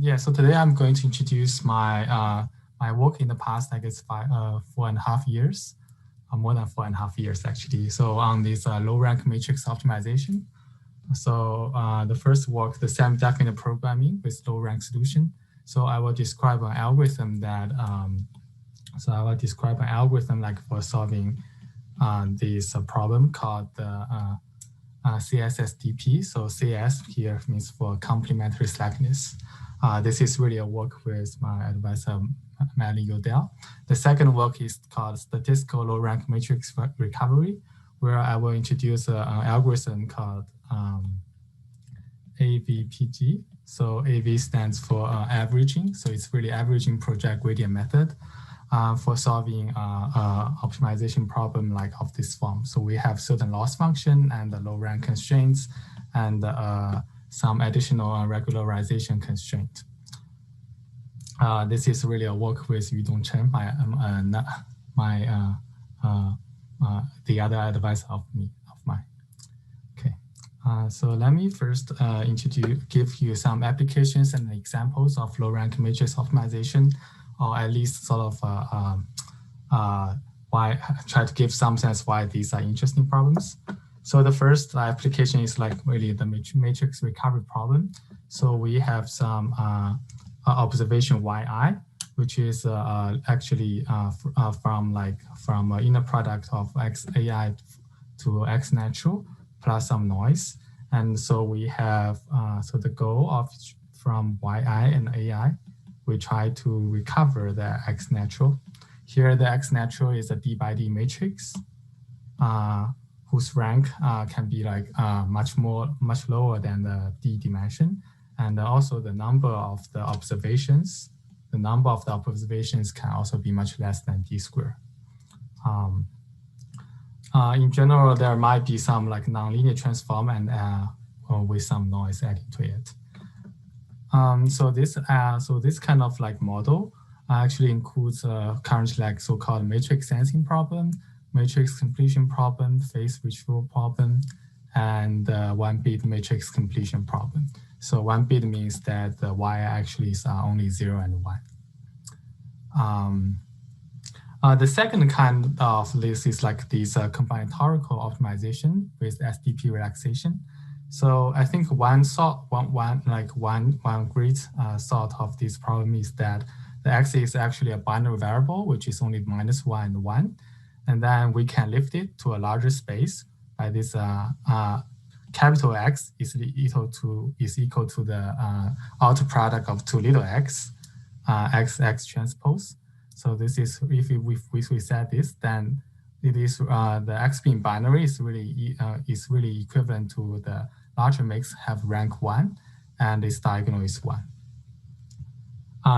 Yeah, so today I'm going to introduce my my work in the past, I guess, 4.5 years, more than 4.5 years actually. So on this low-rank matrix optimization. So the first work, the semi-definite programming with low-rank solution. So I will describe an algorithm that, like for solving this problem called the CSSDP. So CS here means for complementary slackness. This is really a work with my advisor, Madeline Yodel. The second work is called Statistical Low-Rank Matrix Recovery, where I will introduce an algorithm called AVPG. So AV stands for averaging. So it's really averaging project gradient method for solving optimization problem like of this form. So we have certain loss function and the low rank constraints and some additional regularization constraint. This is really a work with Lijun Ding, the other advisor of mine. Okay, so let me first give you some applications and examples of low rank matrix optimization, or at least sort of why try to give some sense why these are interesting problems. So the first application is like really the matrix recovery problem. So we have some observation yi, which is actually from inner product of xai to x natural plus some noise. And so we have so the goal of from yi and ai, we try to recover the x natural. Here the x natural is a d by d matrix whose rank can be like much lower than the d dimension. And also the number of the observations can also be much less than d squared. In general, there might be some like nonlinear transform and with some noise added to it. So this kind of like model actually includes currently like so-called matrix sensing problem, matrix completion problem, phase retrieval problem, and one-bit matrix completion problem. So one bit means that the y actually is only 0 and 1. The second kind of this is like this combinatorial optimization with SDP relaxation. So I think one great thought of this problem is that the x is actually a binary variable, which is only -1 and 1. And then we can lift it to a larger space by this capital X is equal to the outer product of two little x, x transpose. So this is if we set this, then it is the x being binary is really equivalent to the larger mix have rank 1, and its diagonal is 1.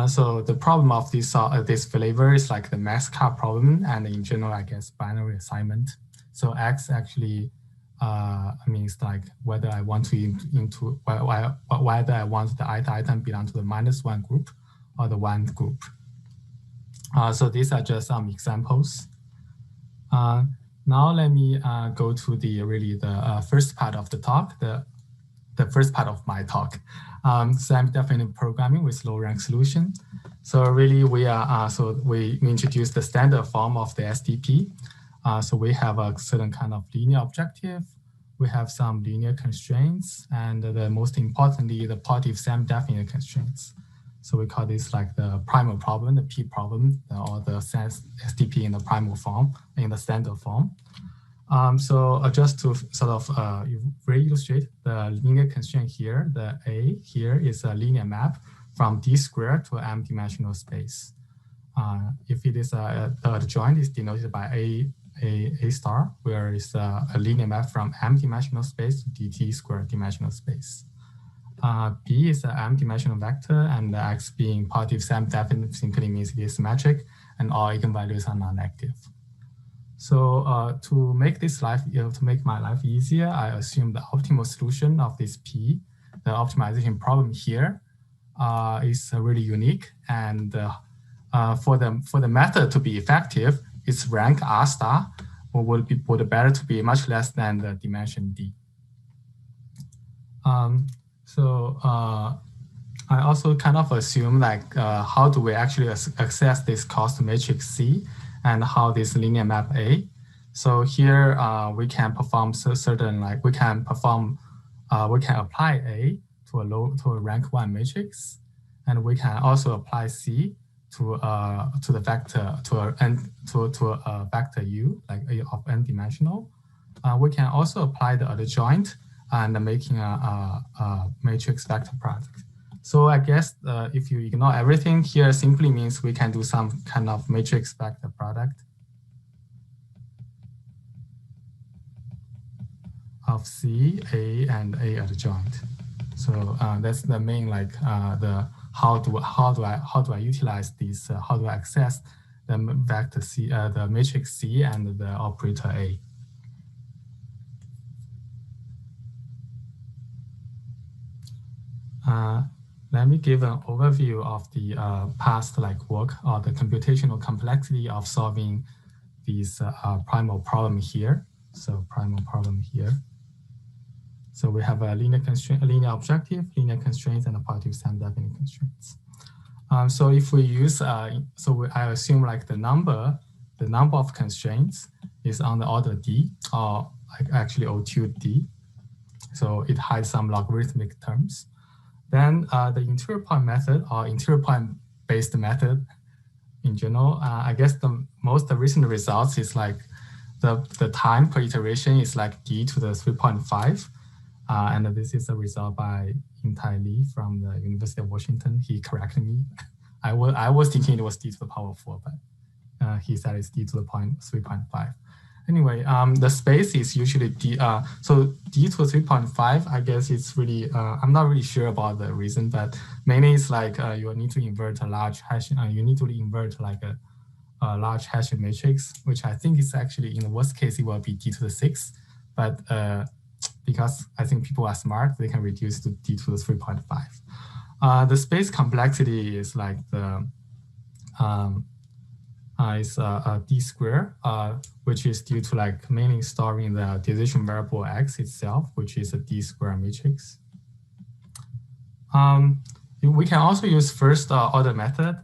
So the problem of this flavor is like the max car problem, and in general, I guess binary assignment. So x actually means like whether I want whether I want the item belong to the -1 group or the 1 group. So these are just some examples. Now let me go to the first part of the talk, the first part of my talk, semi-definite programming with low-rank solution. So really we introduce the standard form of the SDP. So we have a certain kind of linear objective. We have some linear constraints, and the most importantly, the positive semi-definite constraints. So we call this like the primal problem, the P problem, or the SDP in the primal form, in the standard form. So just to sort of re-illustrate the linear constraint here, the A here is a linear map from D squared to M-dimensional space. If it is the adjoint is denoted by A star, where it's a linear map from M-dimensional space to DT squared dimensional space. B is an M-dimensional vector, and the X being positive semi-definite simply means it is symmetric and all eigenvalues are non-negative. So to make my life easier, I assume the optimal solution of this P, the optimization problem here, is really unique. And for the method to be effective, its rank R star would better to be much less than the dimension D. I also kind of assume like how do we actually access this cost matrix C and how this linear map A. So here we can perform certain we can apply A to a rank 1 matrix, and we can also apply C to the vector to a vector U like A of n dimensional. We can also apply the adjoint and making a matrix vector product. So I guess if you ignore everything here, simply means we can do some kind of matrix vector product of C, A, and A adjoint. So that's the main how do I utilize this? How do I access the vector C, the matrix C, and the operator A? Let me give an overview of the past work or the computational complexity of solving these primal problem here. So primal problem here. So we have a linear constraint, a linear objective, linear constraints, and a positive semidefinite constraints. So if we use, I assume the number of constraints is on the order D, or actually O2 D. So it has some logarithmic terms. Then the interior point method or interior point based method in general, I guess the most recent results is the time per iteration is D to the 3.5. And this is a result by In-Tai Li from the University of Washington. He corrected me. I was thinking it was D to the power 4, but he said it's D to the 3.5. Anyway, the space is usually D. So D to 3.5, I guess it's really, I'm not really sure about the reason, but mainly it's you need to invert a large hash. You need to invert a large hash matrix, which I think is actually in the worst case, it will be D to the 6. But because I think people are smart, they can reduce to D to the 3.5. The space complexity is is D square, which is due to mainly storing the decision variable X itself, which is a D square matrix. We can also use first order method,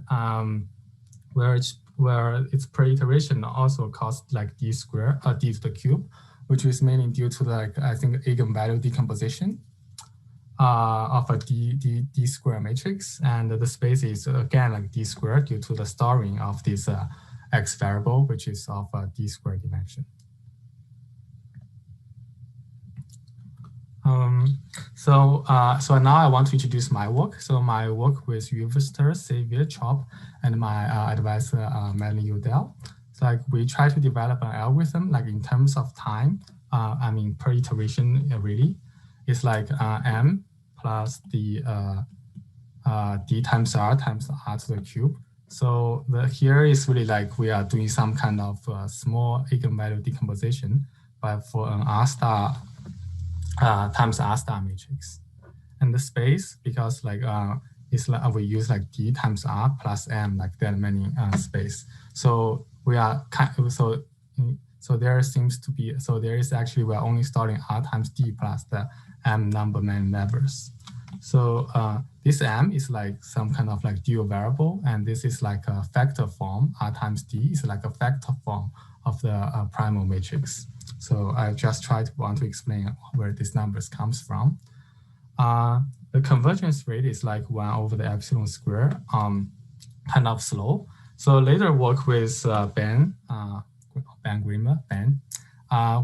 where its per iteration also costs D square, D to the cube, which is mainly due to I think eigenvalue decomposition of a D square matrix, and the space is again D square due to the storing of this X variable, which is of a D square dimension. So now I want to introduce my work. So my work with Uvester, Xavier, Chop, and my advisor Melanie Udell. So we try to develop an algorithm in terms of time. I mean per iteration really. It's m plus the d times r to the cube. So here is really we are doing some kind of small eigenvalue decomposition, but for an r star times r star matrix. And the space, because it's we use d times r plus m that many space. So we are so there seems to be, so there is actually, we're only storing r times d plus the m number many levels. So this m is some kind of dual variable, and this is a factor form. R times d is a factor form of the primal matrix. So I just want to explain where these numbers comes from. The convergence rate is 1 over the epsilon square, kind of slow. So later work with Ben Grimmer,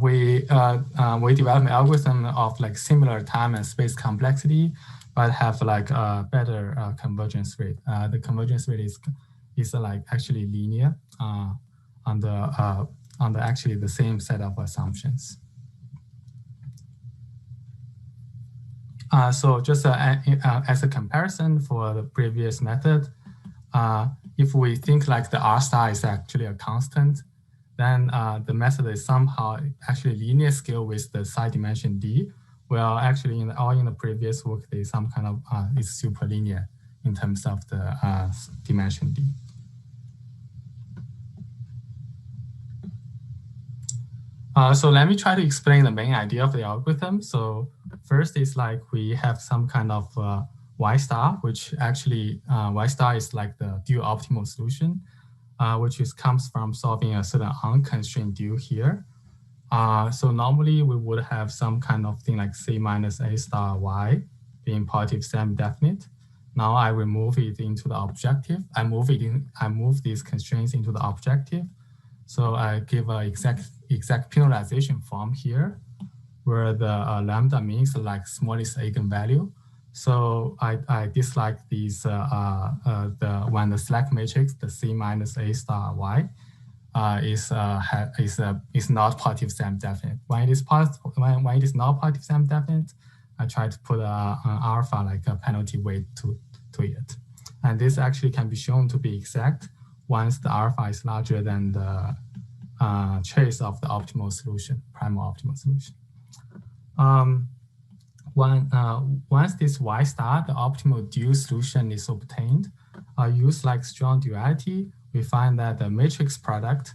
we developed an algorithm of similar time and space complexity, but have a better convergence rate. The convergence rate is actually linear on the actually the same set of assumptions. So just as a comparison for the previous method, if we think the R star is actually a constant, then the method is somehow actually linear scale with the side dimension D. Well, actually in the previous work, there's some kind of, it's super linear in terms of the dimension D. So let me try to explain the main idea of the algorithm. So first is we have some kind of Y star, which actually Y star is like the dual optimal solution, which comes from solving a certain unconstrained dual here. So normally we would have some kind of thing like C minus A star Y being positive semi-definite. Now I remove it into the objective. I move these constraints into the objective. So I give a exact penalization form here, where the lambda means like smallest eigenvalue. So I dislike these when the slack matrix, the C minus A star Y, is not positive semi-definite. When it is not positive semi-definite, I try to put an alpha like a penalty weight to it, and this actually can be shown to be exact once the alpha is larger than the trace of the optimal solution, primal optimal solution. Once this Y star, the optimal dual solution is obtained, use like strong duality, we find that the matrix product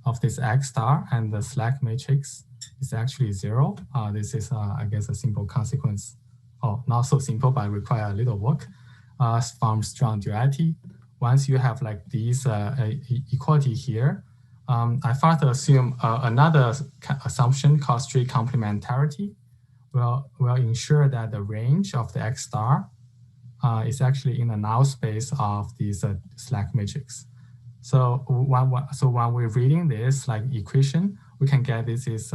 of this X star and the slack matrix is actually 0. This is, I guess, a simple consequence. Oh, not so simple, but require a little work from strong duality. Once you have like these equality here, I further assume another assumption called strict complementarity will ensure that the range of the X star is actually in the null space of this slack matrix. So when we're reading this like equation, we can get this is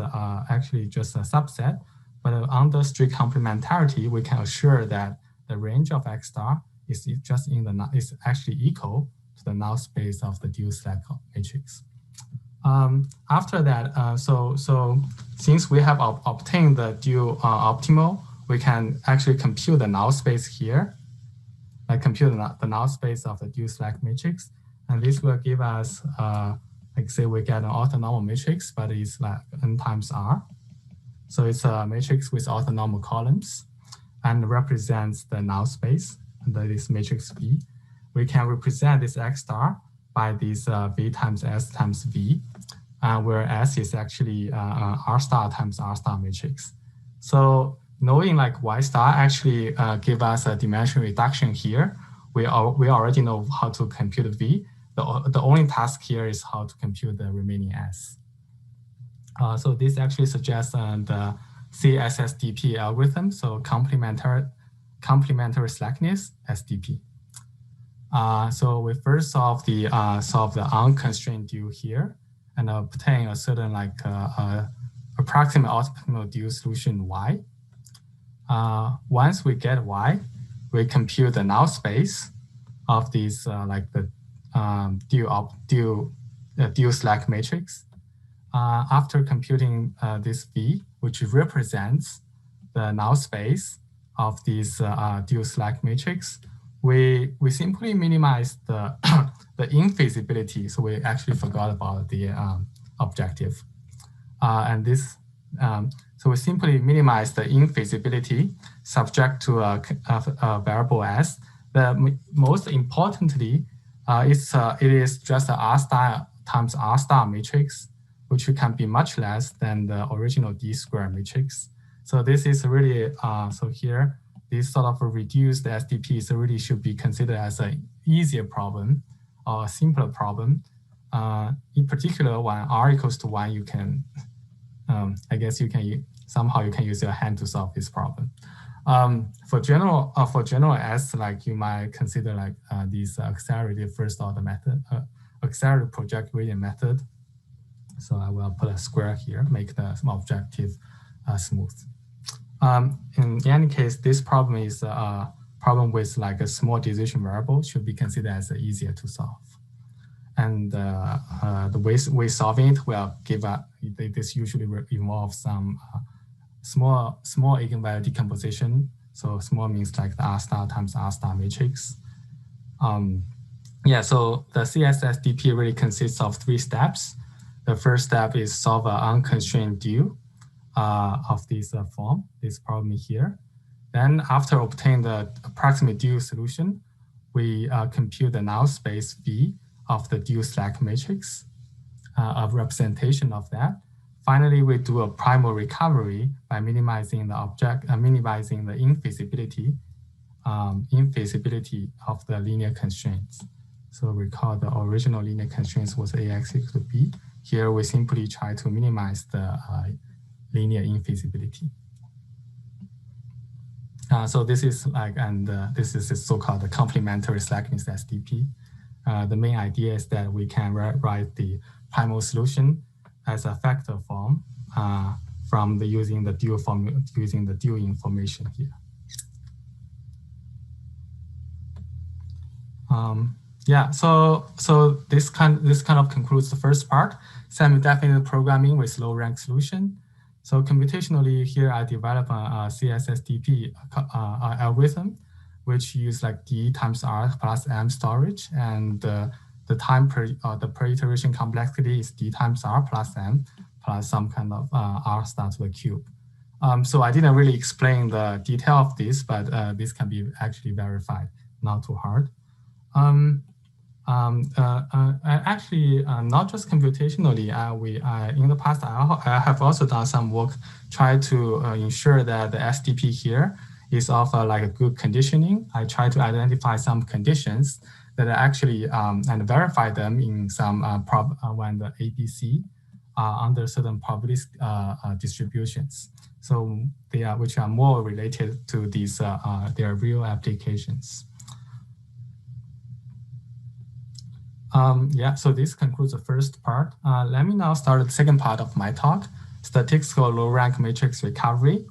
actually just a subset, but under strict complementarity, we can assure that the range of X star is just is actually equal to the null space of the dual slack matrix. After that, so since we have obtained the dual optimal, we can actually compute the null space here, like compute the null space of the dual slack matrix. And this will give us, like say we get an orthonormal matrix, but it's like n times R. So it's a matrix with orthonormal columns and represents the null space, that is matrix V. We can represent this X star by this V times S times V, where S is actually R star times R star matrix. So knowing like Y star actually give us a dimension reduction here. We already know how to compute V. The only task here is how to compute the remaining S. So this actually suggests the CSSDP algorithm, so complementary slackness SDP. So we first solve the unconstrained dual here and obtain a certain like approximate optimal dual solution Y. Once we get Y, we compute the null space of these like the dual slack matrix. After computing this V, which represents the null space of this dual slack matrix, we simply minimize the the infeasibility. So we actually forgot about the objective, and this. So we simply minimize the infeasibility subject to a variable S. The most importantly, it is just a R star times R star matrix, which can be much less than the original D square matrix. So this is really, so here, this sort of reduced SDPs really should be considered as an easier problem or a simpler problem. In particular, when R equals to 1, you can, I guess you can, somehow you can use your hand to solve this problem. For general S, like you might consider like these accelerated first order method, accelerated project gradient method. So I will put a square here, make the objective smooth. In any case, this problem is a problem with like a small decision variable should be considered as easier to solve. And the way solving it will give this usually involves some small eigenvalue decomposition. So small means like the R star times R star matrix. Yeah, so the CSSDP really consists of 3 steps. The first step is solve an unconstrained dual of this form, this problem here. Then after obtain the approximate dual solution, we compute the null space V of the dual slack matrix, a representation of that. Finally, we do a primal recovery by minimizing the minimizing the infeasibility infeasibility of the linear constraints. So recall the original linear constraints was AX equal to B. Here we simply try to minimize the linear infeasibility. So this is like, and this is the so-called complementary slackness SDP. The main idea is that we can write the primal solution as a factor form from the using the dual information here. Yeah, so this kind of concludes the first part, semi-definite programming with low rank solution. So computationally here I develop a CSSDP algorithm, which use like D times R plus M storage, and the time per iteration complexity is D times R plus M plus some kind of R star to the cube. So I didn't really explain the detail of this, but this can be actually verified, not too hard. Actually, not just computationally, in the past, I have also done some work try to ensure that the SDP here is of like a good conditioning. I try to identify some conditions that are actually and verify them in some when the ABC are under certain probability distributions. So they are, which are more related to these their real applications. Yeah, so this concludes the first part. Let me now start the second part of my talk, statistical low-rank matrix recovery.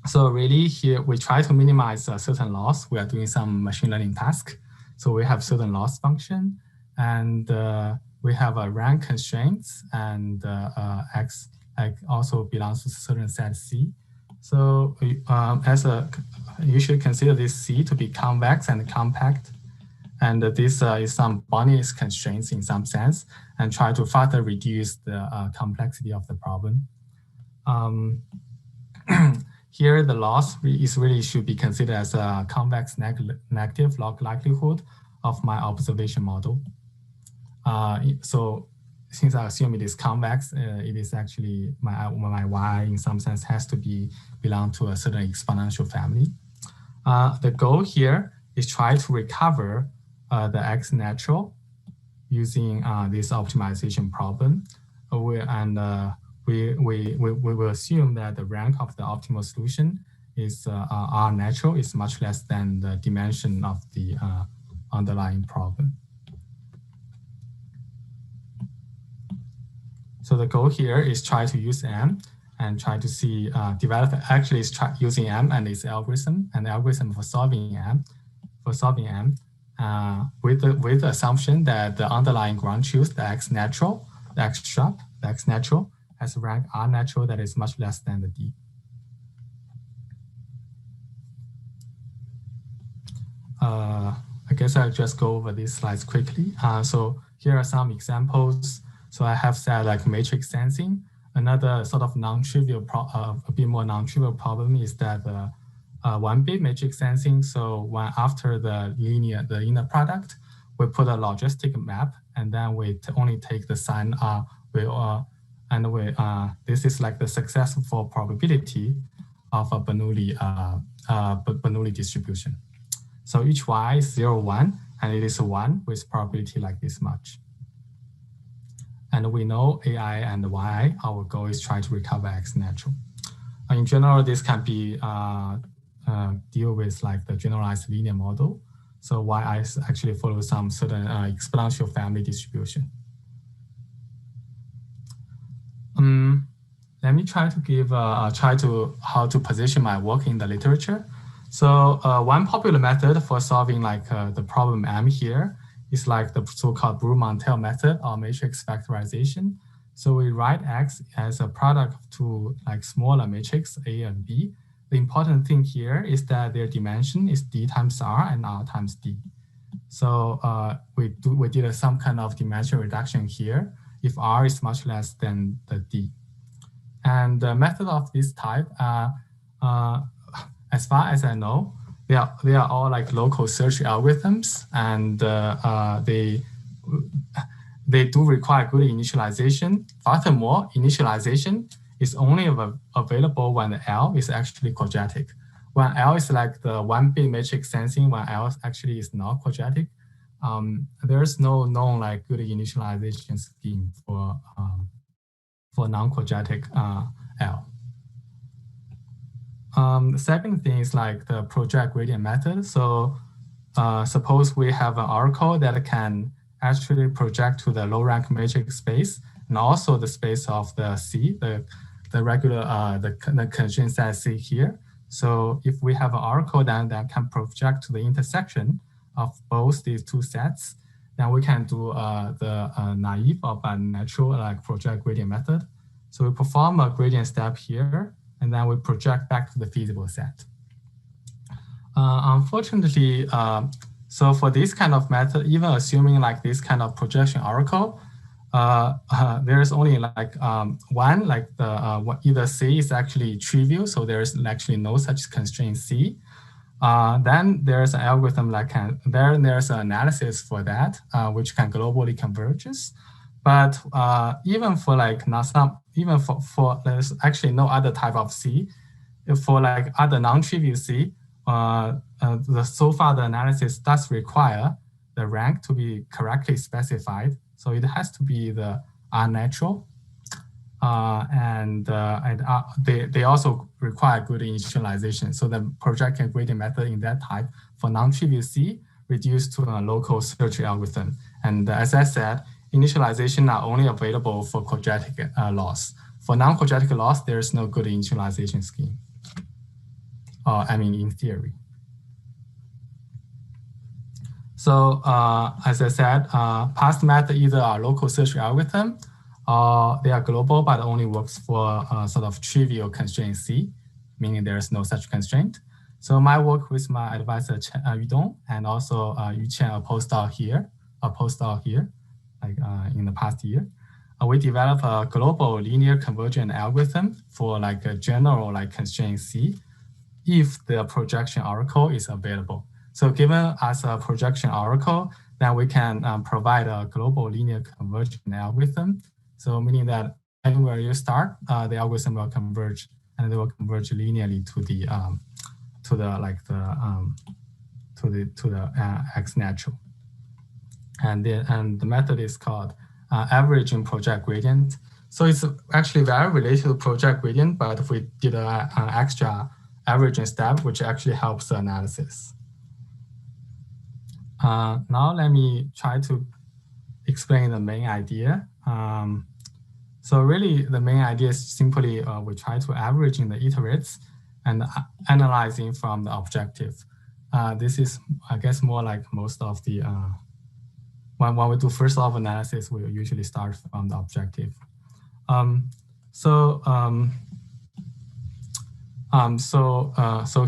So really here, we try to minimize a certain loss. We are doing some machine learning task. So we have certain loss function, and we have a rank constraints, and X also belongs to certain set C. So you should consider this C to be convex and compact. And this is some bonus constraints in some sense, and try to further reduce the complexity of the problem. Here, the loss is really should be considered as a convex negative log likelihood of my observation model. So since I assume it is convex, it is actually my y in some sense has to belong to a certain exponential family. The goal here is try to recover the X natural using this optimization problem. We will assume that the rank of the optimal solution is R natural is much less than the dimension of the underlying problem. So the goal here is try to use M and try to see develop actually is using M and its algorithm for solving M with the assumption that the underlying ground truth, the X natural, the X sharp, the X natural has a rank R natural that is much less than the D. I guess I'll just go over these slides quickly. So here are some examples. So I have said like matrix sensing. Another sort of non-trivial, a bit more non-trivial problem is that the 1-bit matrix sensing. So when after the inner product, we put a logistic map, and then we only take the sign this is like the successful probability of a Bernoulli distribution. So each y is 0, 1, and it is 1 with probability like this much. And we know AI and yi, our goal is try to recover X natural. In general, this can be deal with like the generalized linear model. So yi actually follows some certain exponential family distribution. Let me try to give how to position my work in the literature. So one popular method for solving like the problem M here is like the so-called Breuil-Montel method or matrix factorization. So we write X as a product of two like smaller matrix A and B. The important thing here is that their dimension is D times R and R times D. So we did some kind of dimension reduction here if R is much less than the D. And the method of this type, as far as I know, they are all like local search algorithms, and they do require good initialization. Furthermore, initialization is only available when the L is actually quadratic. when L is like the 1-bit matrix sensing, when L actually is not quadratic, there's no known like good initialization scheme for non-quadratic L. The second thing is like the project gradient method. So suppose we have an oracle that can actually project to the low rank matrix space and also the space of the C, the regular the constraint set C here. So if we have an oracle then that can project to the intersection of both these two sets, then we can do the naive or natural like project gradient method. So we perform a gradient step here, and then we project back to the feasible set. Unfortunately, so for this kind of method, even assuming like this kind of projection oracle, there's only like one, like the either C is actually trivial, so there's actually no such constraint C. Then there's an algorithm like there's an analysis for that, which can globally converges. But even for like not some, even for there's actually no other type of C. For like other non-trivial C, so far the analysis does require the rank to be correctly specified. So it has to be the unnatural. They also require good initialization. So the project gradient method in that type for non-trivial C reduced to a local search algorithm. And as I said, initialization are only available for quadratic loss. For non-quadratic loss, there's no good initialization scheme. I mean, in theory. So as I said, past method either are local search algorithm or they are global, but only works for sort of trivial constraint C, meaning there's no such constraint. So my work with my advisor, Yudong, and also Yu Chen, a postdoc here, like in the past year. We developed a global linear convergent algorithm for like a general like constraint C if the projection oracle is available. So given us a projection oracle, then we can provide a global linear convergent algorithm. So meaning that anywhere you start, the algorithm will converge, and they will converge linearly to the X natural. And the method is called averaging project gradient. So it's actually very related to project gradient, but we did an extra averaging step, which actually helps the analysis. Now let me try to explain the main idea. So really the main idea is simply we try to averaging the iterates and analyzing from the objective. This is, I guess, more like most of the, when we do first order analysis, we usually start from the objective. So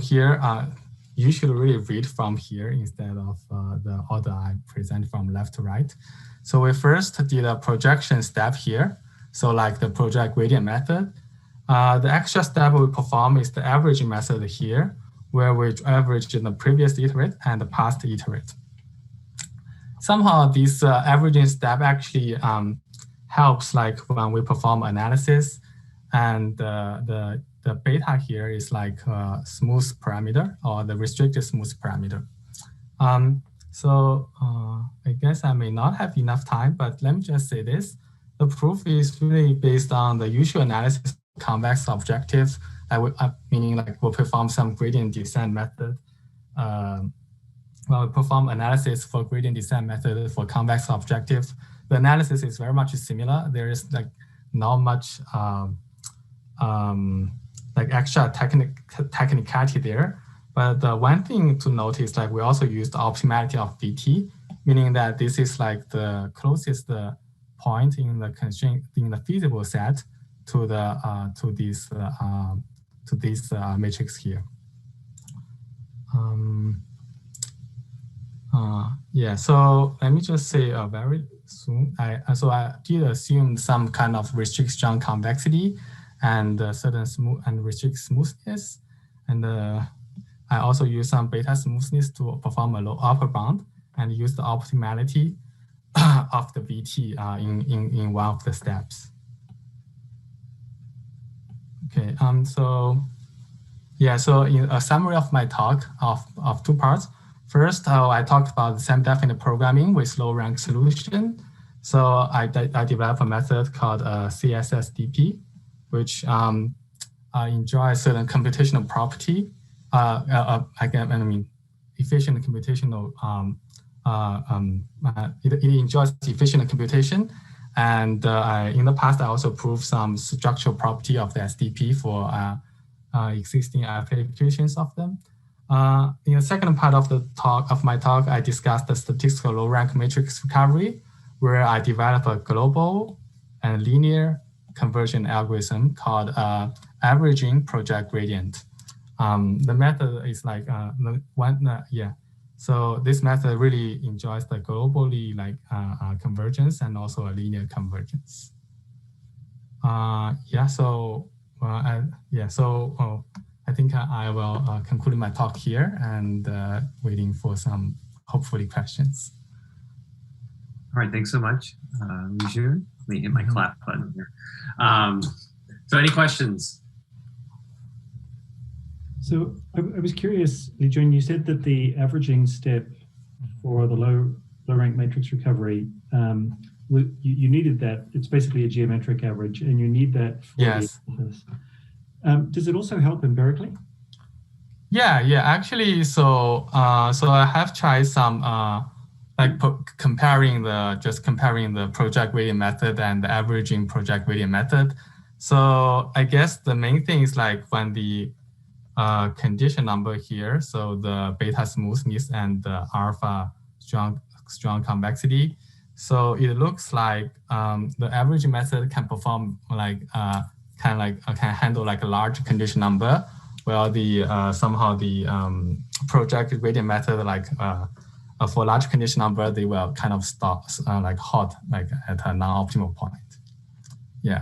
here, you should really read from here instead of the order I present from left to right. So we first did a projection step here. So like the project gradient method. The extra step we perform is the averaging method here, where we average in the previous iterate and the past iterate. Somehow this averaging step actually helps like when we perform analysis, and the beta here is like a smooth parameter or the restricted smooth parameter. I guess I may not have enough time, but let me just say this. The proof is really based on the usual analysis convex objective, meaning like we'll perform some gradient descent method. When we perform analysis for gradient descent method for convex objective, the analysis is very much similar. There is like not much like extra technicality there. But the one thing to notice, like we also use the optimality of VT, meaning that this is like the closest point in the constraint in the feasible set to the this matrix here. Yeah, so let me just say very soon. So I did assume some kind of restrict strong convexity and certain smooth and restrict smoothness, and I also use some beta smoothness to perform a low upper bound and use the optimality of the VT in one of the steps. Okay, Yeah, so in a summary of my talk of two parts. First, I talked about semi-definite programming with low-rank solution. So I developed a method called CSSDP, which enjoys certain computational property. Efficient computational. It enjoys efficient computation. And in the past, I also proved some structural property of the SDP for existing applications of them. In the second part of my talk, I discussed the statistical low-rank matrix recovery, where I developed a global and linear conversion algorithm called averaging project gradient. The method is like So this method really enjoys the globally convergence and also a linear convergence. I think I will conclude my talk here and waiting for some hopefully questions. All right, thanks so much, Lijun. Let me hit my clap button here. So any questions? So I was curious, Lijun, you said that the averaging step for the low-rank matrix recovery, you needed that. It's basically a geometric average, and you need that for yes. Does it also help empirically? Yeah. Actually, so I have tried some comparing the project gradient method and the averaging project gradient method. So I guess the main thing is like when the condition number here, so the beta smoothness and the alpha strong convexity. So it looks like the averaging method can perform can handle like a large condition number, while the somehow the project gradient method for large condition number, they will kind of stop halt at a non-optimal point. Yeah.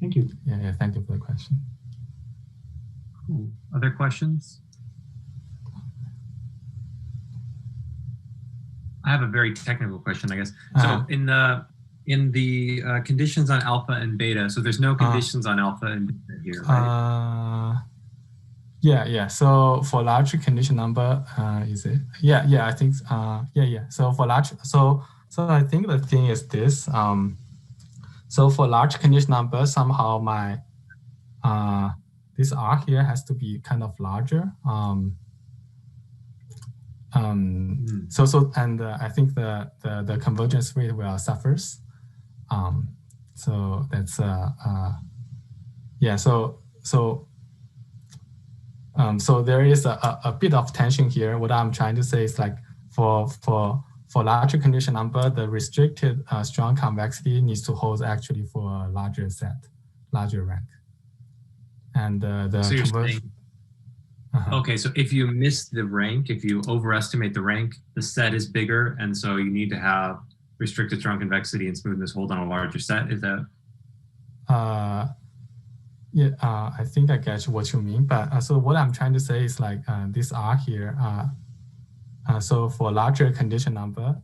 Thank you. Yeah, thank you for the question. Cool. Other questions? I have a very technical question, I guess. So in the conditions on alpha and beta, so there's no conditions on alpha and beta here, right? Yeah. So for large condition number, is it? Yeah. I think. Yeah. So for large, so I think the thing is this. So for large condition number, somehow my this R here has to be kind of larger. And I think the convergence rate will suffers. So that's yeah. So there is a bit of tension here. What I'm trying to say is like for larger condition number, the restricted strong convexity needs to hold actually for a larger set, larger rank. And the so you're saying, okay, so if you miss the rank, if you overestimate the rank, the set is bigger, and so you need to have restricted strong convexity and smoothness hold on a larger set. Is that? Yeah, I think I get what you mean. But so what I'm trying to say is like this R here. So for larger condition number,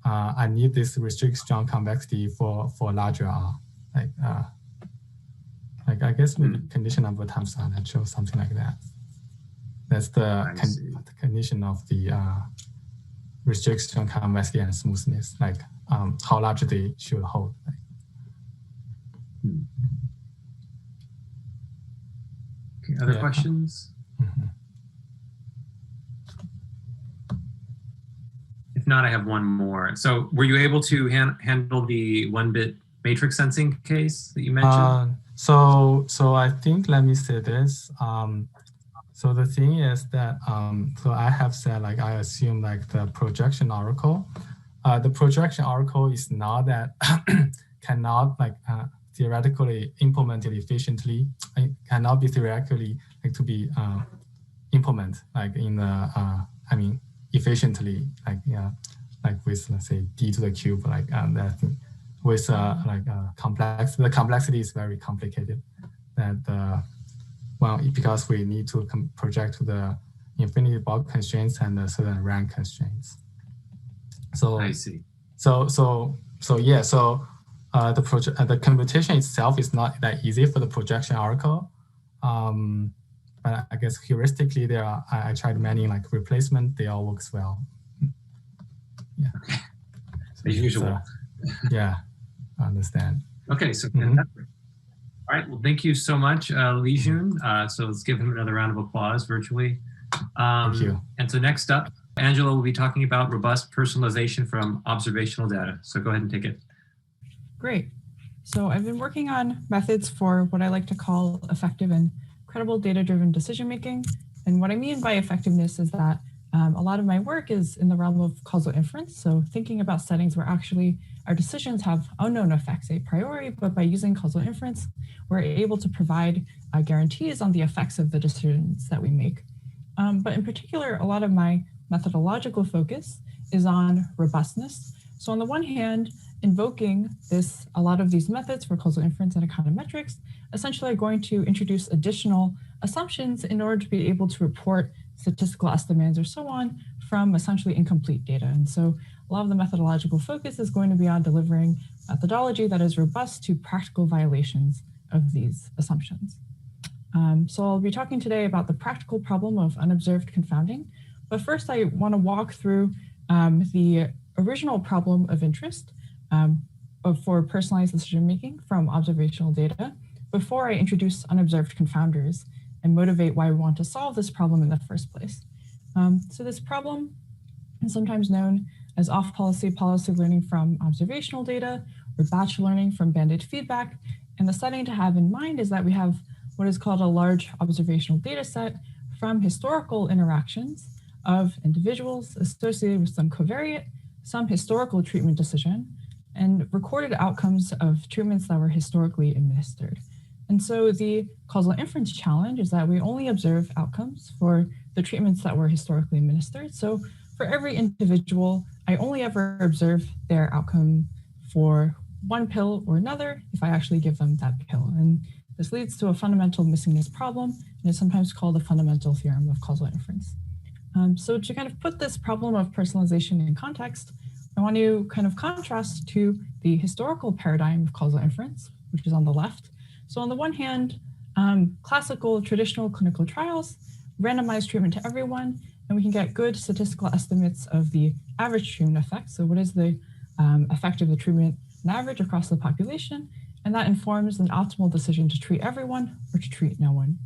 I need this restricted strong convexity for larger R. Like I guess maybe condition number times unnatural, something like that. That's the condition of the restricted strong convexity and smoothness, like how large they should hold. Okay, other questions? If not, I have one more. So were you able to handle the 1-bit matrix sensing case that you mentioned? So I think, let me say this. So the thing is that, so I have said, like, I assume like the projection oracle. The projection oracle is not that, cannot like theoretically implemented efficiently. It cannot be theoretically like to be implemented like in the, efficiently, like with, let's say, d to the cube, like that thing. With the complexity is very complicated. That because we need to project to the infinity bulk constraints and the certain rank constraints. So I see. So the computation itself is not that easy for the projection oracle. But I guess heuristically, I tried many like replacement, they all works well. Yeah. As usual. Yeah, I understand. Okay, so fantastic. All right, well, thank you so much, Lijun. So let's give him another round of applause virtually. Thank you. And so next up, Angela will be talking about robust personalization from observational data. So go ahead and take it. Great. So I've been working on methods for what I like to call effective and credible data-driven decision-making. And what I mean by effectiveness is that a lot of my work is in the realm of causal inference. So thinking about settings where actually our decisions have unknown effects a priori, but by using causal inference, we're able to provide guarantees on the effects of the decisions that we make. But in particular, a lot of my methodological focus is on robustness. So on the one hand, invoking a lot of these methods for causal inference and econometrics essentially are going to introduce additional assumptions in order to be able to report statistical estimates or so on from essentially incomplete data. And so a lot of the methodological focus is going to be on delivering methodology that is robust to practical violations of these assumptions. So I'll be talking today about the practical problem of unobserved confounding. But first, I want to walk through the original problem of interest for personalized decision-making from observational data before I introduce unobserved confounders and motivate why we want to solve this problem in the first place. So this problem is sometimes known as off-policy policy learning from observational data or batch learning from banded feedback. And the setting to have in mind is that we have what is called a large observational data set from historical interactions of individuals associated with some covariate, some historical treatment decision, and recorded outcomes of treatments that were historically administered. And so the causal inference challenge is that we only observe outcomes for the treatments that were historically administered. So for every individual, I only ever observe their outcome for one pill or another if I actually give them that pill. And this leads to a fundamental missingness problem, and is sometimes called the fundamental theorem of causal inference. So to kind of put this problem of personalization in context, I want to kind of contrast to the historical paradigm of causal inference, which is on the left. So on the one hand, classical traditional clinical trials randomize treatment to everyone, and we can get good statistical estimates of the average treatment effect. So what is the effect of the treatment on average across the population? And that informs an optimal decision to treat everyone or to treat no one.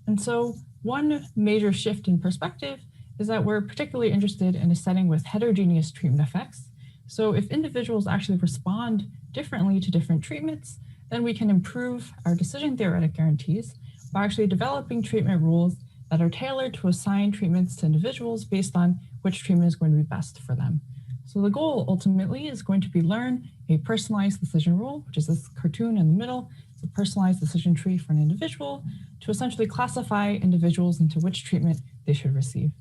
And so one major shift in perspective is that we're particularly interested in a setting with heterogeneous treatment effects. So if individuals actually respond differently to different treatments, then we can improve our decision theoretic guarantees by actually developing treatment rules that are tailored to assign treatments to individuals based on which treatment is going to be best for them. So the goal ultimately is going to be learn a personalized decision rule, which is this cartoon in the middle. It's a personalized decision tree for an individual to essentially classify individuals into which treatment they should receive.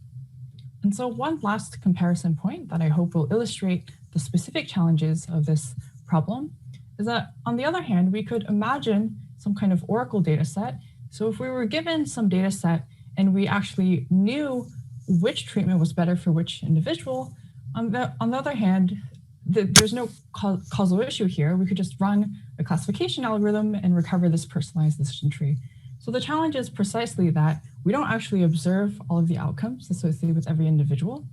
And so one last comparison point that I hope will illustrate the specific challenges of this problem is that, on the other hand, we could imagine some kind of oracle data set. So if we were given some data set and we actually knew which treatment was better for which individual, on the other hand, there's no causal issue here. We could just run a classification algorithm and recover this personalized decision tree. So the challenge is precisely that we don't actually observe all of the outcomes associated with every individual.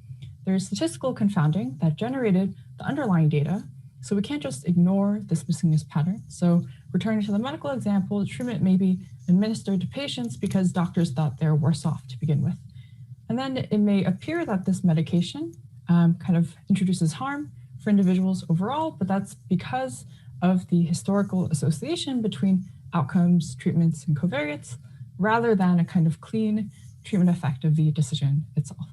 There's statistical confounding that generated the underlying data, so we can't just ignore this missingness pattern. So returning to the medical example, treatment may be administered to patients because doctors thought they're worse off to begin with. And then it may appear that this medication kind of introduces harm for individuals overall, but that's because of the historical association between outcomes, treatments, and covariates, rather than a kind of clean treatment effect of the decision itself.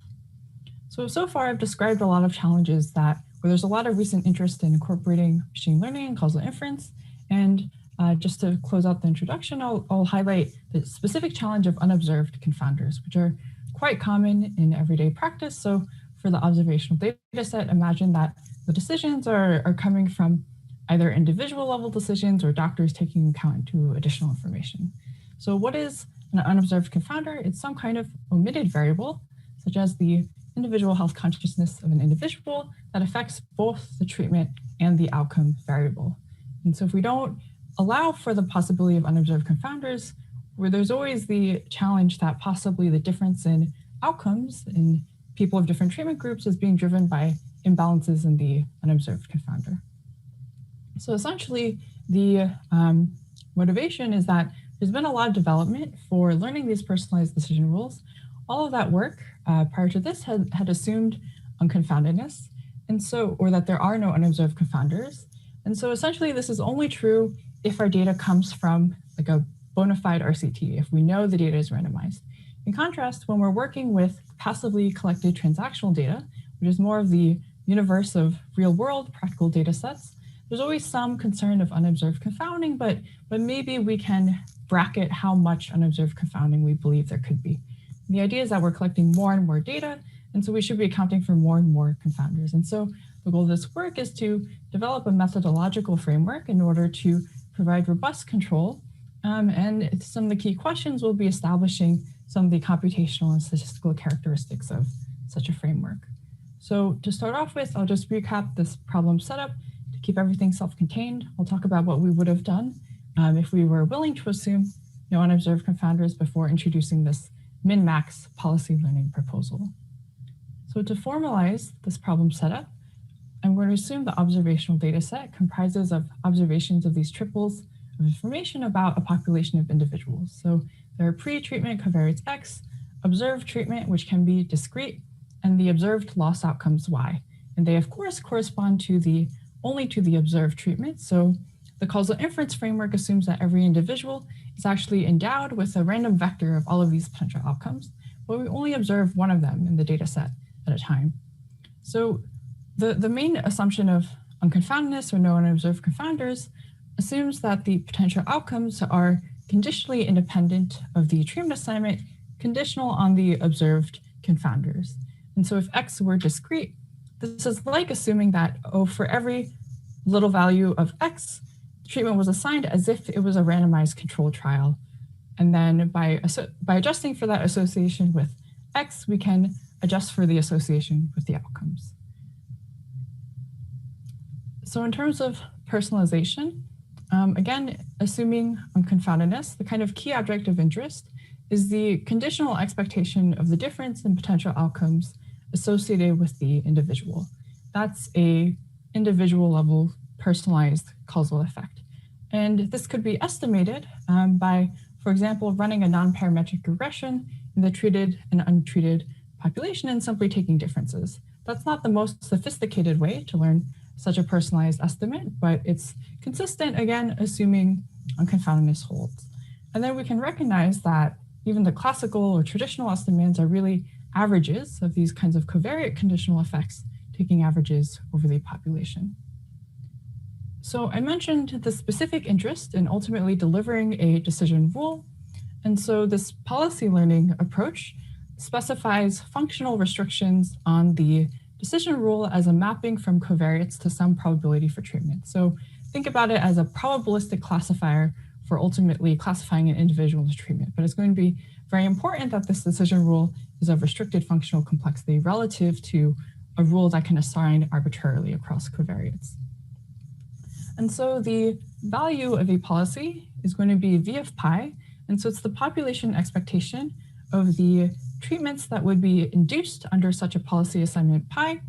So far I've described a lot of challenges where there's a lot of recent interest in incorporating machine learning and causal inference. And just to close out the introduction, I'll highlight the specific challenge of unobserved confounders, which are quite common in everyday practice. So for the observational data set, imagine that the decisions are coming from either individual level decisions or doctors taking account into additional information. So what is an unobserved confounder? It's some kind of omitted variable, such as the individual health consciousness of an individual that affects both the treatment and the outcome variable. And so if we don't allow for the possibility of unobserved confounders, where there's always the challenge that possibly the difference in outcomes in people of different treatment groups is being driven by imbalances in the unobserved confounder. So essentially, the motivation is that there's been a lot of development for learning these personalized decision rules. All of that work prior to this had assumed unconfoundedness, and so, or that there are no unobserved confounders. And so essentially, this is only true if our data comes from like a bona fide RCT, if we know the data is randomized. In contrast, when we're working with passively collected transactional data, which is more of the universe of real world practical data sets, there's always some concern of unobserved confounding, but maybe we can bracket how much unobserved confounding we believe there could be. And the idea is that we're collecting more and more data, and so we should be accounting for more and more confounders. And so the goal of this work is to develop a methodological framework in order to provide robust control. And some of the key questions will be establishing some of the computational and statistical characteristics of such a framework. So to start off with, I'll just recap this problem setup to keep everything self-contained. I'll talk about what we would have done if we were willing to assume no unobserved confounders before introducing this min-max policy learning proposal. So to formalize this problem setup, I'm going to assume the observational data set comprises of observations of these triples of information about a population of individuals. So there are pre-treatment covariates X, observed treatment, which can be discrete, and the observed loss outcomes Y. And they, of course, correspond to only to the observed treatment. So the causal inference framework assumes that every individual is actually endowed with a random vector of all of these potential outcomes, but we only observe one of them in the data set at a time. So the main assumption of unconfoundedness or no unobserved confounders assumes that the potential outcomes are conditionally independent of the treatment assignment, conditional on the observed confounders. And so if X were discrete, this is like assuming that, for every little value of X, treatment was assigned as if it was a randomized control trial. And then by adjusting for that association with X, we can adjust for the association with the outcomes. So in terms of personalization, again, assuming unconfoundedness, the kind of key object of interest is the conditional expectation of the difference in potential outcomes associated with the individual. That's a individual level personalized causal effect. And this could be estimated by, for example, running a non-parametric regression in the treated and untreated population and simply taking differences. That's not the most sophisticated way to learn such a personalized estimate, but it's consistent, again, assuming unconfoundedness holds. And then we can recognize that even the classical or traditional estimates are really averages of these kinds of covariate conditional effects, taking averages over the population. So I mentioned the specific interest in ultimately delivering a decision rule. And so this policy learning approach specifies functional restrictions on the decision rule as a mapping from covariates to some probability for treatment. So think about it as a probabilistic classifier for ultimately classifying an individual's treatment. But it's going to be very important that this decision rule is of restricted functional complexity relative to a rule that can assign arbitrarily across covariates. And so the value of a policy is going to be V of pi. And so it's the population expectation of the treatments that would be induced under such a policy assignment pi,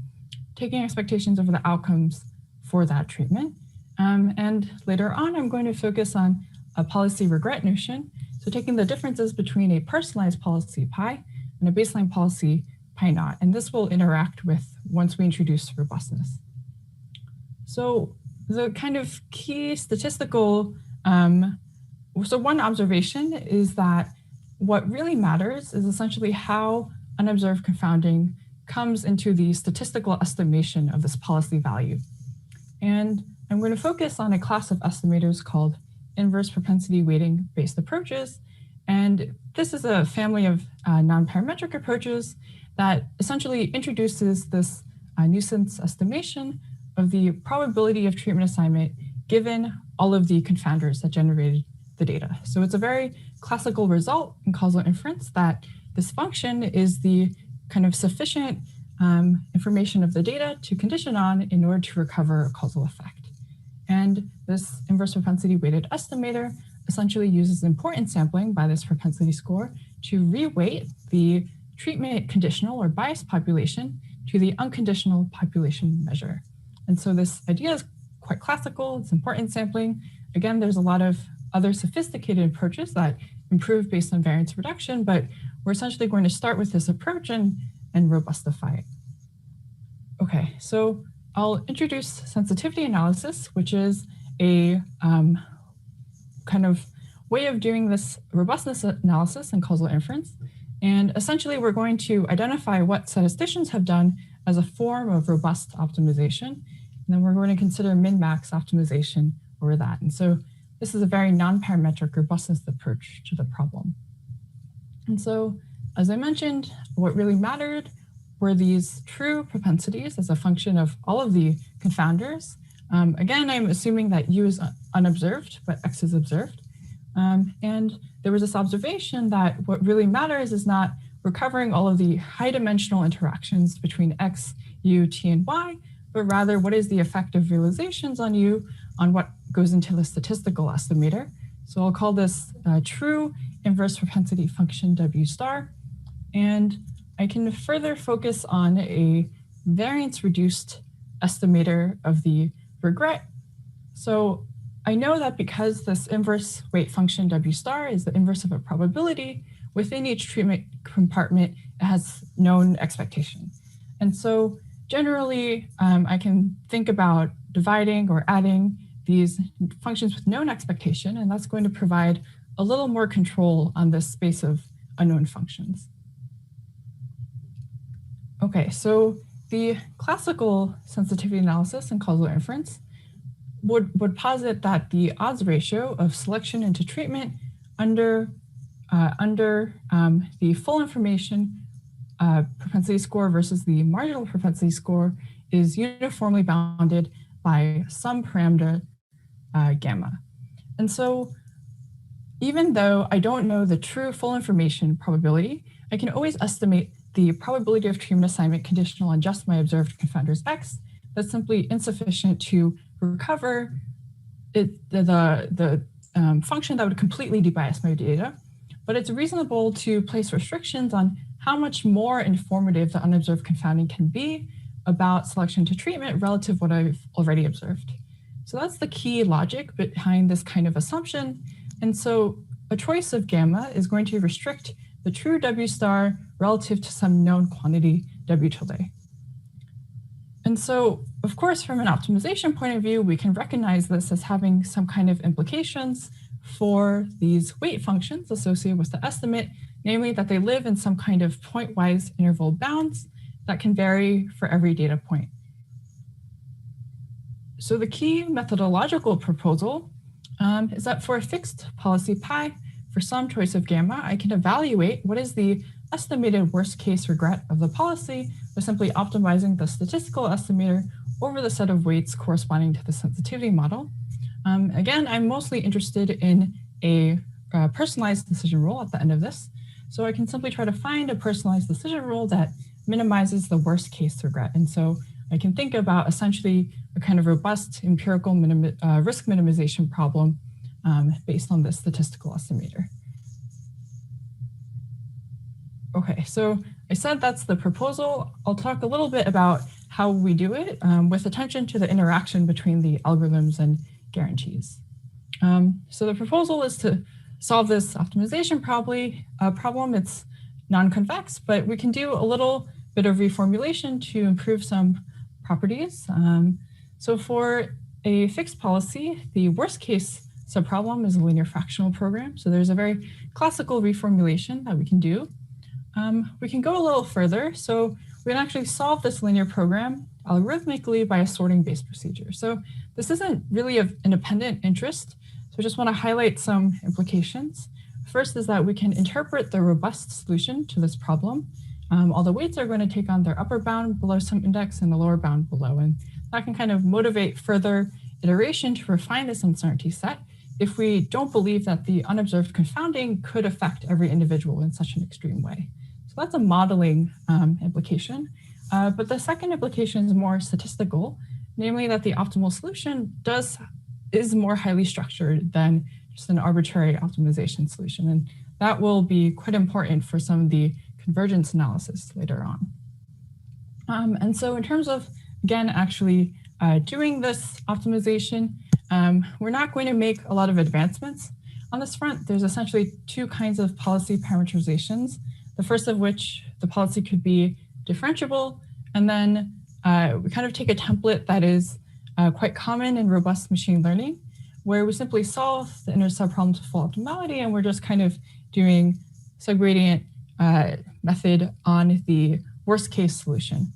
taking expectations over the outcomes for that treatment. And later on, I'm going to focus on a policy regret notion. So taking the differences between a personalized policy pi and a baseline policy pi naught. And this will interact with once we introduce robustness. So the kind of key statistical, so one observation is that what really matters is essentially how unobserved confounding comes into the statistical estimation of this policy value. And I'm going to focus on a class of estimators called inverse propensity weighting-based approaches. And this is a family of non-parametric approaches that essentially introduces this nuisance estimation of the probability of treatment assignment given all of the confounders that generated the data. So it's a very classical result in causal inference that this function is the kind of sufficient information of the data to condition on in order to recover a causal effect. And this inverse propensity weighted estimator essentially uses importance sampling by this propensity score to reweight the treatment conditional or biased population to the unconditional population measure. And so this idea is quite classical. It's importance sampling. Again, there's a lot of other sophisticated approaches that improve based on variance reduction, but we're essentially going to start with this approach and robustify it. Okay, so I'll introduce sensitivity analysis, which is a kind of way of doing this robustness analysis and causal inference. And essentially, we're going to identify what statisticians have done as a form of robust optimization. And then we're going to consider min-max optimization over that. And so this is a very non-parametric robustness approach to the problem. And so, as I mentioned, what really mattered were these true propensities as a function of all of the confounders. Again, I'm assuming that U is unobserved, but X is observed. And there was this observation that what really matters is not recovering all of the high dimensional interactions between X, U, T, and Y, but rather what is the effect of realizations on U on what goes into the statistical estimator. So I'll call this true inverse propensity function W star. And I can further focus on a variance reduced estimator of the regret. So I know that because this inverse weight function W star is the inverse of a probability, within each treatment compartment, it has known expectation. And so generally, I can think about dividing or adding these functions with known expectation, and that's going to provide a little more control on this space of unknown functions. Okay, so the classical sensitivity analysis and causal inference would posit that the odds ratio of selection into treatment under the full information propensity score versus the marginal propensity score is uniformly bounded by some parameter gamma. And so even though I don't know the true full information probability, I can always estimate the probability of treatment assignment conditional on just my observed confounders X. That's simply insufficient to recover the function that would completely debias my data. But it's reasonable to place restrictions on how much more informative the unobserved confounding can be about selection to treatment relative to what I've already observed. So that's the key logic behind this kind of assumption. And so a choice of gamma is going to restrict the true W star relative to some known quantity W tilde. And so, of course, from an optimization point of view, we can recognize this as having some kind of implications for these weight functions associated with the estimate, namely that they live in some kind of point-wise interval bounds that can vary for every data point. So the key methodological proposal is that for a fixed policy pi, for some choice of gamma, I can evaluate what is the estimated worst case regret of the policy by simply optimizing the statistical estimator over the set of weights corresponding to the sensitivity model. Again, I'm mostly interested in a personalized decision rule at the end of this. So I can simply try to find a personalized decision rule that minimizes the worst case regret. And so I can think about essentially a kind of robust empirical risk minimization problem based on this statistical estimator. Okay, so I said that's the proposal. I'll talk a little bit about how we do it with attention to the interaction between the algorithms and guarantees. So the proposal is to solve this optimization problem. It's non-convex, but we can do a little bit of reformulation to improve some properties. So for a fixed policy, the worst case subproblem is a linear fractional program. So there's a very classical reformulation that we can do. We can go a little further. So we can actually solve this linear program algorithmically by a sorting-based procedure. So this isn't really of independent interest. So I just want to highlight some implications. First is that we can interpret the robust solution to this problem. All the weights are going to take on their upper bound below some index and the lower bound below. And that can kind of motivate further iteration to refine this uncertainty set if we don't believe that the unobserved confounding could affect every individual in such an extreme way. So that's a modeling implication. But the second implication is more statistical, namely that the optimal solution does is more highly structured than just an arbitrary optimization solution. And that will be quite important for some of the convergence analysis later on. And so in terms of, again, actually doing this optimization, we're not going to make a lot of advancements on this front. There's essentially two kinds of policy parameterizations. The first of which, the policy could be differentiable, and then we kind of take a template that is quite common in robust machine learning, where we simply solve the inner subproblem to full optimality, and we're just kind of doing subgradient method on the worst case solution.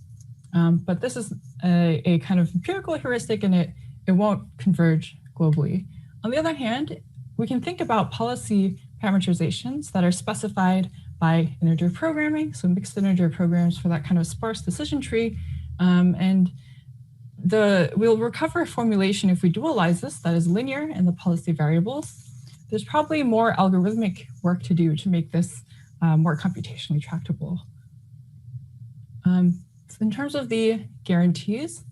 But this is a kind of empirical heuristic, and it won't converge globally. On the other hand, we can think about policy parameterizations that are specified by integer programming, so mixed integer programs for that kind of sparse decision tree. And we'll recover a formulation if we dualize this that is linear in the policy variables. There's probably more algorithmic work to do to make this more computationally tractable. In terms of the guarantees,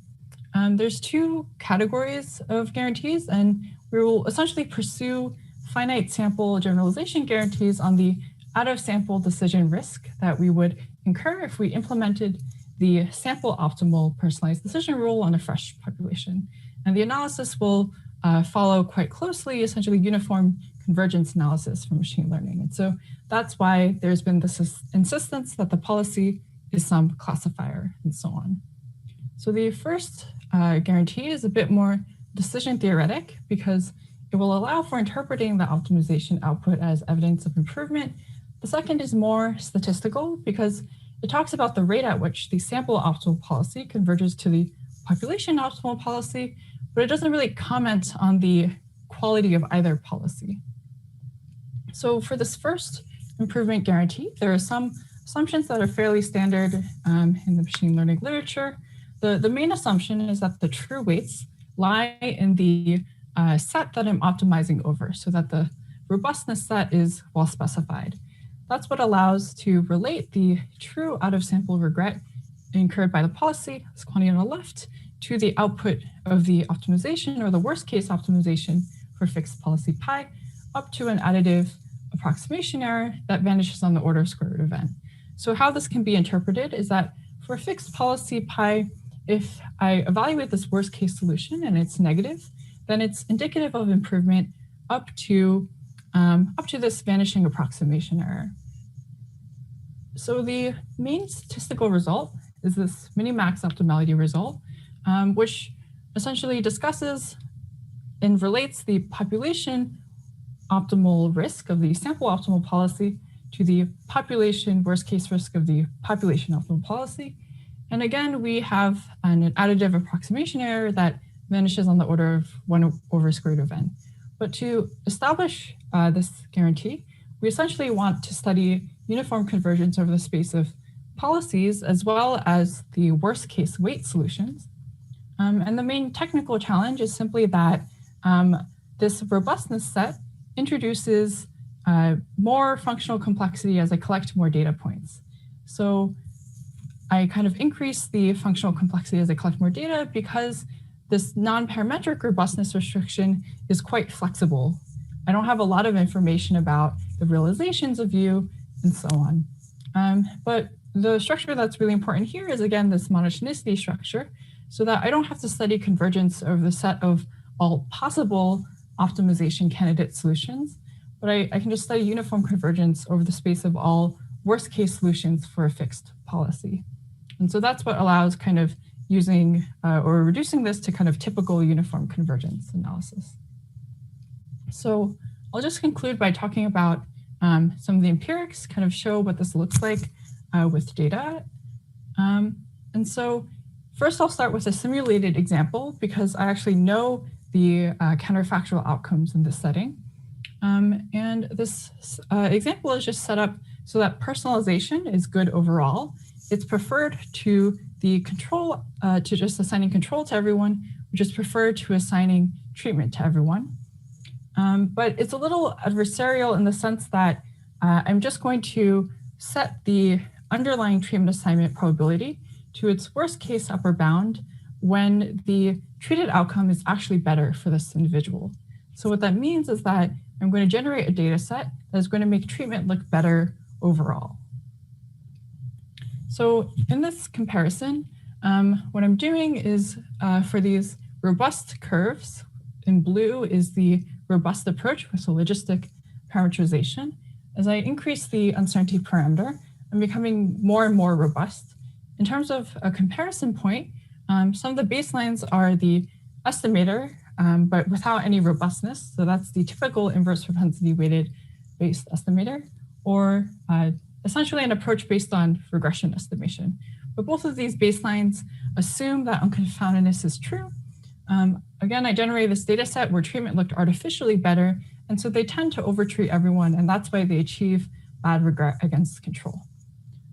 there's two categories of guarantees, and we will essentially pursue finite sample generalization guarantees on the out-of-sample decision risk that we would incur if we implemented the sample optimal personalized decision rule on a fresh population. And the analysis will follow quite closely, essentially uniform convergence analysis for machine learning. And so that's why there's been this insistence that the policy is some classifier and so on. So the first guarantee is a bit more decision theoretic because it will allow for interpreting the optimization output as evidence of improvement. The second is more statistical because it talks about the rate at which the sample optimal policy converges to the population optimal policy, but it doesn't really comment on the quality of either policy. So for this first improvement guarantee, there are some assumptions that are fairly standard in the machine learning literature. The main assumption is that the true weights lie in the set that I'm optimizing over, so that the robustness set is well specified. That's what allows to relate the true out-of-sample regret incurred by the policy, this quantity on the left, to the output of the optimization or the worst case optimization for fixed policy pi, up to an additive approximation error that vanishes on the order of square root of n. So how this can be interpreted is that for fixed policy pi, if I evaluate this worst case solution and it's negative, then it's indicative of improvement up to this vanishing approximation error. So the main statistical result is this minimax optimality result, which essentially discusses and relates the population optimal risk of the sample optimal policy to the population worst case risk of the population optimal policy. And again, we have an additive approximation error that vanishes on the order of 1 over square root of n. But to establish this guarantee, we essentially want to study uniform convergence over the space of policies as well as the worst case weight solutions. And the main technical challenge is simply that this robustness set introduces more functional complexity as I collect more data points. So I kind of increase the functional complexity as I collect more data because this non-parametric robustness restriction is quite flexible. I don't have a lot of information about the realizations of U and so on. But the structure that's really important here is, again, this monotonicity structure, so that I don't have to study convergence over the set of all possible optimization candidate solutions, but I can just study uniform convergence over the space of all worst case solutions for a fixed policy. And so that's what allows kind of using or reducing this to kind of typical uniform convergence analysis. So I'll just conclude by talking about some of the empirics, kind of show what this looks like with data. And so first I'll start with a simulated example because I actually know the counterfactual outcomes in this setting. And this example is just set up so that personalization is good overall. It's preferred to the control, to just assigning control to everyone, which is preferred to assigning treatment to everyone. But it's a little adversarial in the sense that I'm just going to set the underlying treatment assignment probability to its worst case upper bound when the treated outcome is actually better for this individual. So what that means is that I'm going to generate a data set that is going to make treatment look better overall. So in this comparison, what I'm doing is for these robust curves, in blue is the robust approach with a logistic parameterization. As I increase the uncertainty parameter, I'm becoming more and more robust. In terms of a comparison point, some of the baselines are the estimator, but without any robustness. So that's the typical inverse propensity weighted based estimator, or essentially an approach based on regression estimation. But both of these baselines assume that unconfoundedness is true. Again, I generated this data set where treatment looked artificially better, and so they tend to overtreat everyone, and that's why they achieve bad regret against control.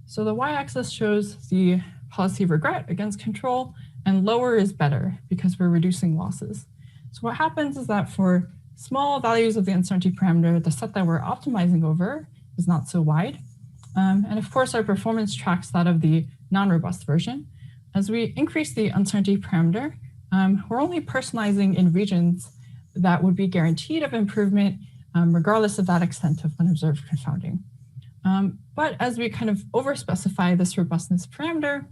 So the y-axis shows the policy of regret against control, and lower is better because we're reducing losses. So what happens is that for small values of the uncertainty parameter, the set that we're optimizing over is not so wide. And of course, our performance tracks that of the non-robust version. As we increase the uncertainty parameter, we're only personalizing in regions that would be guaranteed of improvement, regardless of that extent of unobserved confounding. But as we kind of overspecify this robustness parameter,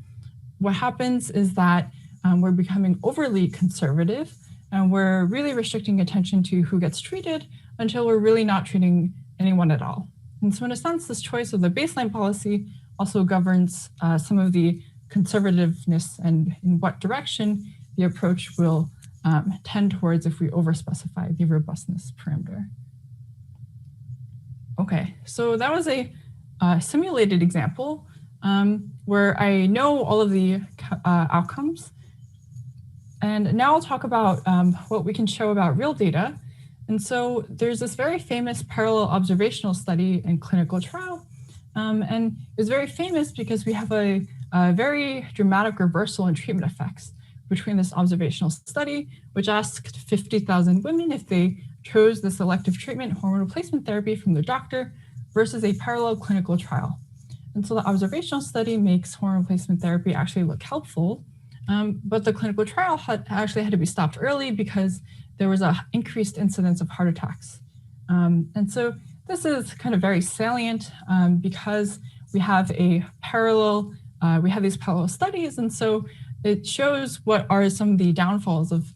what happens is that we're becoming overly conservative, and we're really restricting attention to who gets treated until we're really not treating anyone at all. And so in a sense, this choice of the baseline policy also governs some of the conservativeness and in what direction the approach will tend towards if we overspecify the robustness parameter. Okay, so that was a simulated example where I know all of the outcomes. And now I'll talk about what we can show about real data. And so there's this very famous parallel observational study and clinical trial. And it's very famous because we have a very dramatic reversal in treatment effects between this observational study, which asked 50,000 women if they chose the selective treatment hormone replacement therapy from their doctor versus a parallel clinical trial. And so the observational study makes hormone replacement therapy actually look helpful, but the clinical trial actually had to be stopped early because there was an increased incidence of heart attacks. And so this is kind of very salient because we have a parallel, we have these parallel studies, and so it shows what are some of the downfalls of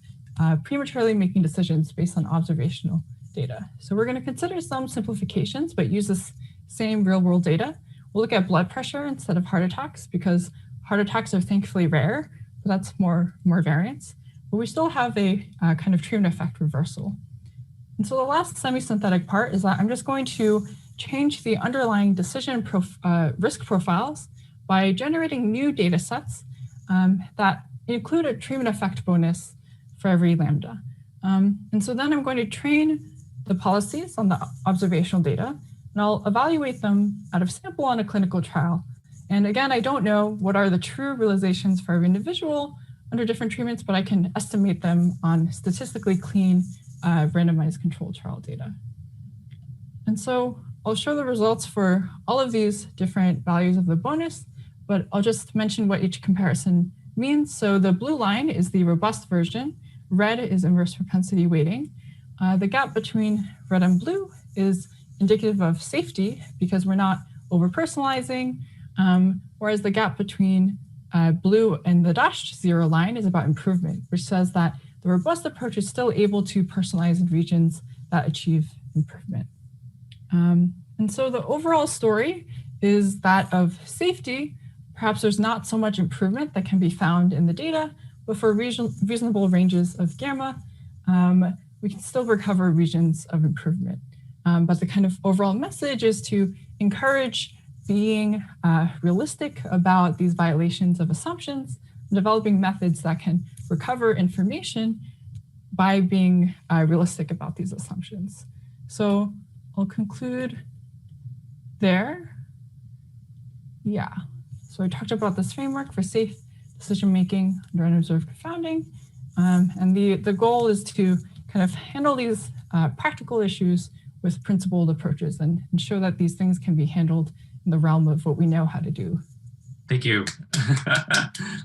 prematurely making decisions based on observational data. So we're going to consider some simplifications, but use this same real world data. We'll look at blood pressure instead of heart attacks because heart attacks are thankfully rare, but that's more variance. But we still have a kind of treatment effect reversal. And so the last semi-synthetic part is that I'm just going to change the underlying decision risk profiles by generating new data sets that include a treatment effect bonus for every lambda. And so then I'm going to train the policies on the observational data, and I'll evaluate them out of sample on a clinical trial. And again, I don't know what are the true realizations for every individual under different treatments, but I can estimate them on statistically clean randomized controlled trial data. And so I'll show the results for all of these different values of the bonus, but I'll just mention what each comparison means. So the blue line is the robust version. Red is inverse propensity weighting. The gap between red and blue is indicative of safety because we're not over-personalizing, whereas the gap between blue and the dashed zero line is about improvement, which says that the robust approach is still able to personalize in regions that achieve improvement. And so the overall story is that of safety. Perhaps there's not so much improvement that can be found in the data, but for reasonable ranges of gamma, we can still recover regions of improvement. But the kind of overall message is to encourage being realistic about these violations of assumptions, developing methods that can recover information by being realistic about these assumptions. So I'll conclude there. Yeah, so I talked about this framework for safe decision-making under unobserved confounding. And the goal is to kind of handle these practical issues with principled approaches and show that these things can be handled in the realm of what we know how to do. Thank you.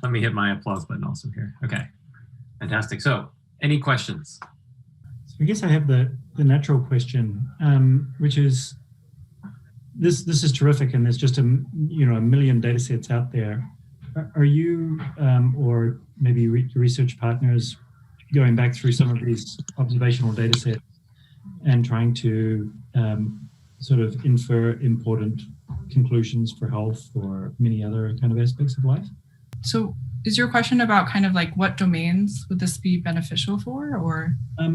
Let me hit my applause button also here. Okay, fantastic. So any questions? So I guess I have the natural question, which is, this is terrific, and there's just a million data sets out there. Are you or maybe research partners going back through some of these observational data sets and trying to sort of infer important conclusions for health or many other kind of aspects of life? So is your question about kind of like what domains would this be beneficial for, or? I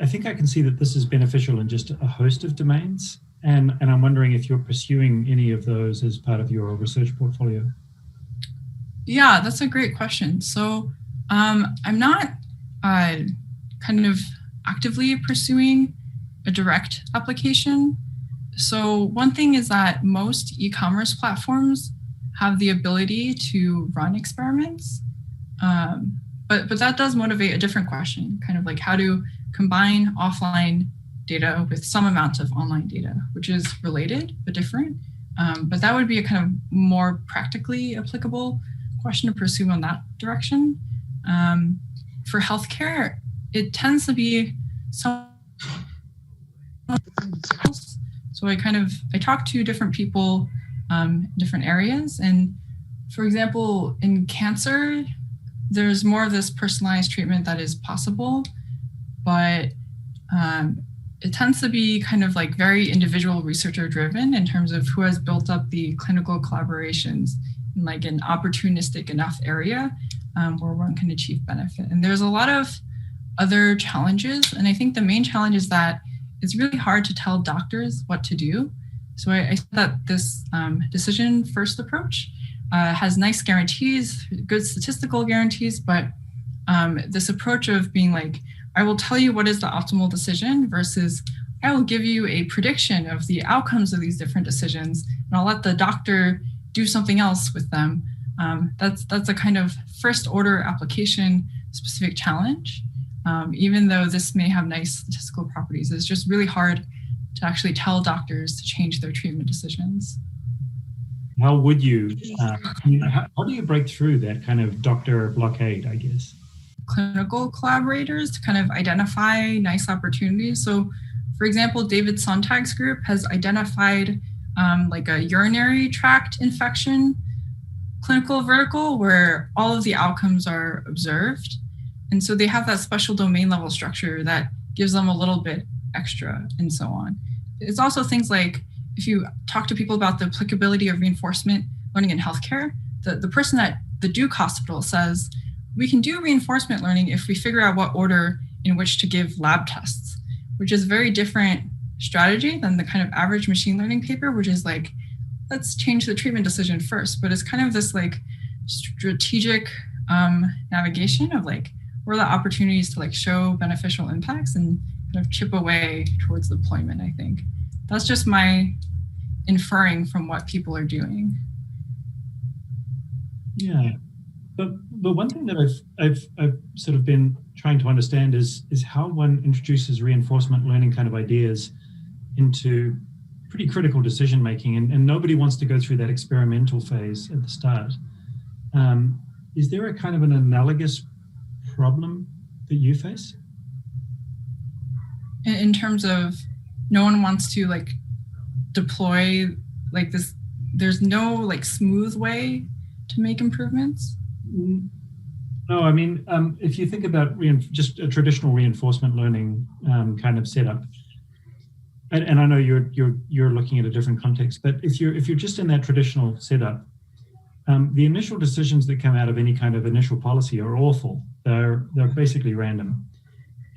think I can see that this is beneficial in just a host of domains. And I'm wondering if you're pursuing any of those as part of your research portfolio. Yeah, that's a great question. So I'm not kind of actively pursuing a direct application. So one thing is that most e-commerce platforms have the ability to run experiments. But that does motivate a different question, kind of like how to combine offline data with some amount of online data, which is related but different. But that would be a kind of more practically applicable question to pursue in that direction. For healthcare, it tends to be some. So I talk to different people in different areas. And for example, in cancer, there's more of this personalized treatment that is possible, but it tends to be kind of like very individual researcher driven in terms of who has built up the clinical collaborations in like an opportunistic enough area where one can achieve benefit. And there's a lot of other challenges. And I think the main challenge is that it's really hard to tell doctors what to do. So I said that this decision first approach has nice guarantees, good statistical guarantees, but this approach of being like, I will tell you what is the optimal decision versus I will give you a prediction of the outcomes of these different decisions, and I'll let the doctor do something else with them. That's a kind of first order application specific challenge. Even though this may have nice statistical properties, it's just really hard to actually tell doctors to change their treatment decisions. How would you, how do you break through that kind of doctor blockade, I guess? Clinical collaborators to kind of identify nice opportunities. So for example, David Sontag's group has identified like a urinary tract infection clinical vertical where all of the outcomes are observed. And so they have that special domain level structure that gives them a little bit extra and so on. It's also things like, if you talk to people about the applicability of reinforcement learning in healthcare, the person at the Duke Hospital says, we can do reinforcement learning if we figure out what order in which to give lab tests, which is a very different strategy than the kind of average machine learning paper, which is like, let's change the treatment decision first. But it's kind of this like strategic navigation of like, where are the opportunities to like show beneficial impacts and kind of chip away towards deployment, I think. That's just my inferring from what people are doing. Yeah, but one thing that I've sort of been trying to understand is how one introduces reinforcement learning kind of ideas into pretty critical decision making, and nobody wants to go through that experimental phase at the start. Is there a kind of an analogous problem that you face? In terms of no one wants to like deploy like this, there's no like smooth way to make improvements? No, I mean, if you think about just a traditional reinforcement learning kind of setup, and I know you're looking at a different context, but if you're just in that traditional setup, the initial decisions that come out of any kind of initial policy are awful. They're basically random,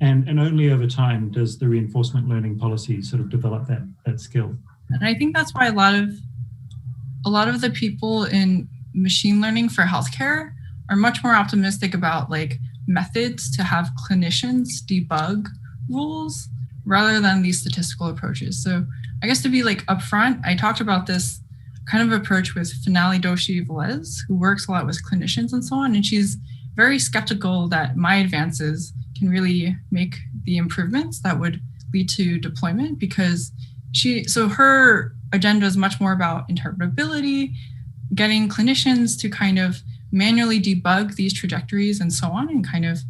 and only over time does the reinforcement learning policy sort of develop that skill. And I think that's why a lot of the people in machine learning for healthcare are much more optimistic about like methods to have clinicians debug rules rather than these statistical approaches. So I guess to be like upfront, I talked about this kind of approach with Finale Doshi-Velez, who works a lot with clinicians and so on. And she's very skeptical that my advances can really make the improvements that would lead to deployment, because so her agenda is much more about interpretability, getting clinicians to kind of manually debug these trajectories and so on, and kind of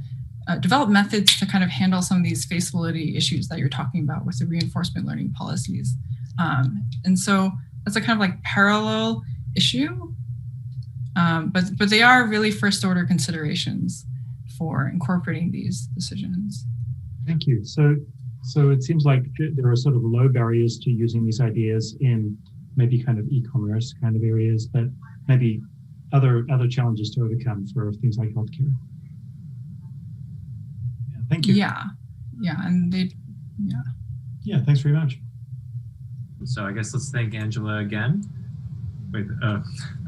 develop methods to kind of handle some of these face validity issues that you're talking about with the reinforcement learning policies. And so that's a kind of like parallel issue, but they are really first order considerations for incorporating these decisions. Thank you. So it seems like there are sort of low barriers to using these ideas in maybe kind of e-commerce kind of areas, but maybe other challenges to overcome for things like healthcare. Yeah, thank you. Yeah, and Yeah, thanks very much. So I guess let's thank Angela again. Wait,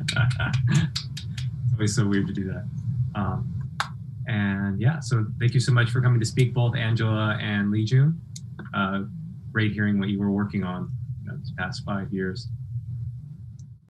it's always so weird to do that. And yeah, so thank you so much for coming to speak, both Angela and Lijun. Great hearing what you were working on these past 5 years.